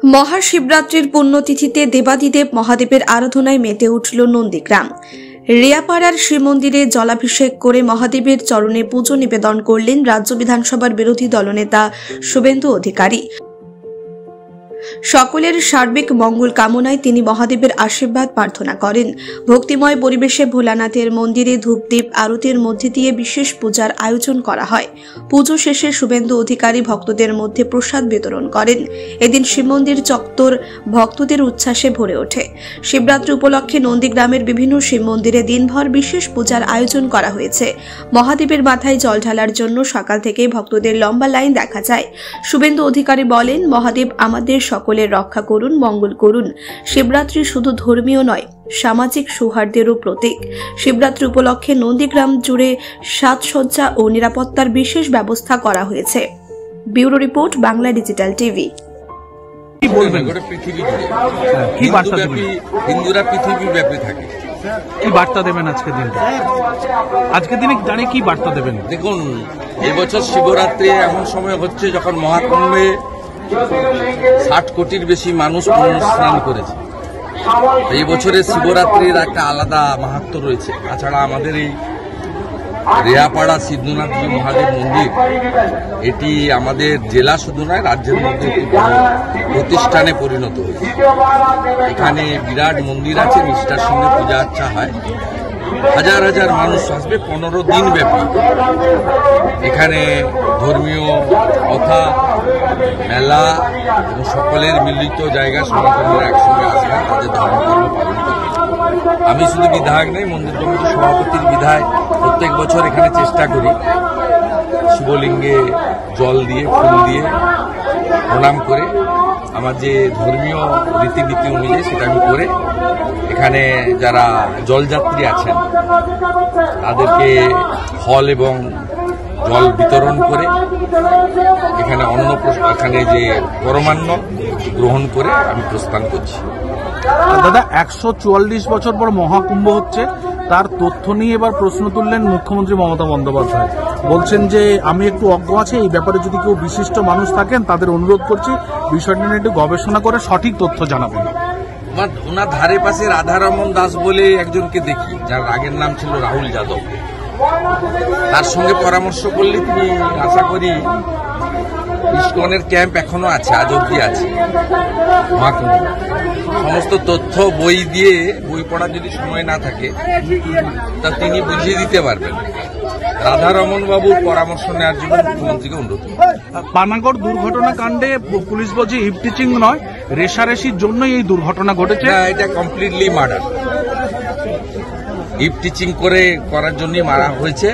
মহাশিবরাত্রির পুণ্যতিথিতে দেবাদিদেব মহাদেবের আরাধনায় মেতে উঠল নন্দীগ্রাম। রিয়াপাড়ার শ্রীমন্দিরে জলাভিষেক করে মহাদেবের চরণে পুজো নিবেদন করলেন রাজ্য বিধানসভার বিরোধী দলনেতা শুভেন্দু অধিকারী। সকলের সার্বিক মঙ্গল কামনায় তিনি মহাদেবের আশীর্বাদ প্রার্থনা করেন। ভক্তিময় পরিবেশে ভোলানাথের মন্দিরে ধূপদীপ আরতির মধ্যে দিয়ে বিশেষ পূজার আয়োজন করা হয়। পুজো শেষে শুভেন্দু অধিকারী ভক্তদের মধ্যে প্রসাদ বিতরণ করেন। এদিন শিবমন্দির চত্বর ভক্তদের উচ্ছ্বাসে ভরে ওঠে। শিবরাত্রি উপলক্ষে নন্দীগ্রামের বিভিন্ন শিব মন্দিরে দিনভর বিশেষ পূজার আয়োজন করা হয়েছে। মহাদেবের মাথায় জল ঢালার জন্য সকাল থেকেই ভক্তদের লম্বা লাইন দেখা যায়। শুভেন্দু অধিকারী বলেন, মহাদেব আমাদের সকলের রক্ষা করুন, মঙ্গল করুন। শিবরাত্রি শুধু ধর্মীয় নয়, সামাজিক সৌহার্দ্যেরও প্রতীক। শিবরাত্রি উপলক্ষে নন্দীগ্রাম জুড়ে সাজসজ্জা ও নিরাপত্তার বিশেষ ব্যবস্থা করা হয়েছে। Bureau report, Bangla digital TV. কি বলবেন গোটা পৃথিবী জুড়ে কি বার্তা দেবেন? হিন্দুরা পৃথিবী ব্যাপী থাকে। কি বার্তা দেবেন আজকের দিনে? আজকের দিনে দাঁড়িয়ে কি বার্তা দেবেন? দেখুন, এবছর শিবরাত্রি এমন সময় হচ্ছে যখন মহাকুম্ভে 60 কোটির বেশি মানুষ স্নান করেছে। এই বছরের শিবরাত্রির একটা আলাদা মাহাত্ম্য রয়েছে। তাছাড়া আমাদের এই রেয়াপাড়া সিদ্ধনাথজি মহাদেব মন্দির, এটি আমাদের জেলা শুধু নয়, রাজ্যের মধ্যে একটি বড় প্রতিষ্ঠানে পরিণত হয়েছে। এখানে বিরাট মন্দির আছে, নিষ্ঠার সঙ্গে পূজা আর্চা হয়। হাজার হাজার মানুষ আসবে 15 দিন ব্যাপী। এখানে ধর্মীয় কথা, মেলা এবং সকলের মিলিত জায়গা, সনাতনীরা একসঙ্গে আসবে, তাদের ধর্মকর্ম পালন করবে। আমি শুধু বিধায়ক নই, মন্দির কমিটির সভাপতির বিধায় প্রত্যেক বছর এখানে চেষ্টা করি শিবলিঙ্গে জল দিয়ে, ফুল দিয়ে প্রণাম করে আমার যে ধর্মীয় রীতিনীতি অনুযায়ী সেটা আমি করে এখানে যারা জলযাত্রী আছেন তাদেরকে ফল এবং জল বিতরণ করে এখানে এখানে যে পরমান্ন গ্রহণ করে আমি প্রস্থান করছি। দাদা, 144 বছর পর মহাকুম্ভ হচ্ছে, তার তথ্য নিয়ে এবার প্রশ্ন তুললেন মুখ্যমন্ত্রী মমতা বন্দ্যোপাধ্যায়। বলছেন যে আমি একটু অজ্ঞ আছি, এই ব্যাপারে যদি কেউ বিশিষ্ট মানুষ থাকেন তাদের অনুরোধ করছি বিষয়টা নিয়ে একটু গবেষণা করে সঠিক তথ্য জানাবেন। ওনার ধারে পাশে রাধারমন দাস বলে একজনকে দেখি, যার আগের নাম ছিল রাহুল যাদব। তার সঙ্গে পরামর্শ করলে তিনি আশা করি ইসকনের ক্যাম্প এখনো আছে, আজ অব্দি আছে। সমস্ত তথ্য বই দিয়ে, বই পড়ার যদি সময় না থাকে তা তিনি বুঝিয়ে দিতে পারবেন। রাধারমন বাবুর পরামর্শ নেওয়ার জন্য মুখ্যমন্ত্রীকে অনুরোধ। পানাগড় দুর্ঘটনা কাণ্ডে পুলিশ বলছে ইভটিচিং নয়, রেশারেশির জন্যই এই দুর্ঘটনা ঘটেছে। এটা কমপ্লিটলি মার্ডার। ইভটিচিং করার জন্যই মারা হয়েছে।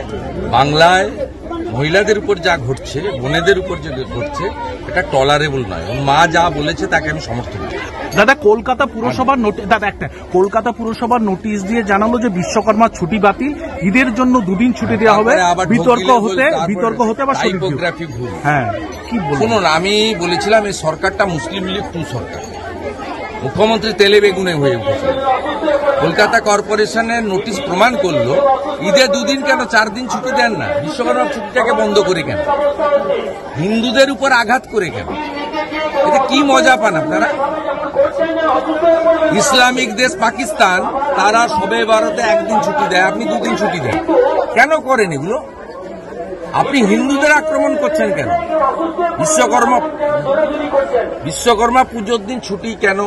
বাংলায় মহিলাদের উপর যা ঘটছে, বোনেদের উপর যে ঘটছে, এটা টলারেবল নয়। মা যা বলেছে তাকে আমি সমর্থন করি। দাদা, কলকাতা পুরসভার নোটিশ দিয়ে জানালো যে বিশ্বকর্মা ছুটি বাতিল, ঈদের জন্য 2 দিন ছুটি দেওয়া হবে। বিতর্ক হতে আবার টাইপোগ্রাফি ভুল। হ্যাঁ, কি বলুন? শুনুন, আমি বলেছিলাম এই সরকারটা মুসলিম লীগ 2 সরকার। মুখ্যমন্ত্রী তেলে বেগুনে হয়ে উঠেছে। কলকাতা কর্পোরেশনের নোটিশ প্রমাণ করলো ঈদে 2 দিন কেন 4 দিন ছুটি দেন না? বিশ্বকর্মা ছুটিটাকে বন্ধ করে কেন? হিন্দুদের উপর আঘাত করে কেন? এটা কি মজা পান আপনারা? ইসলামিক দেশ পাকিস্তান, তারা শবে বারতে 1 দিন ছুটি দেয়, আপনি 2 দিন ছুটি দেন। কেন করেন এগুলো? আপনি হিন্দুদের আক্রমণ করছেন কেন? বিশ্বকর্মা পুজোর দিন ছুটি কেন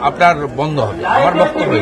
আপনার বন্ধ হবে? আমার বক্তব্য।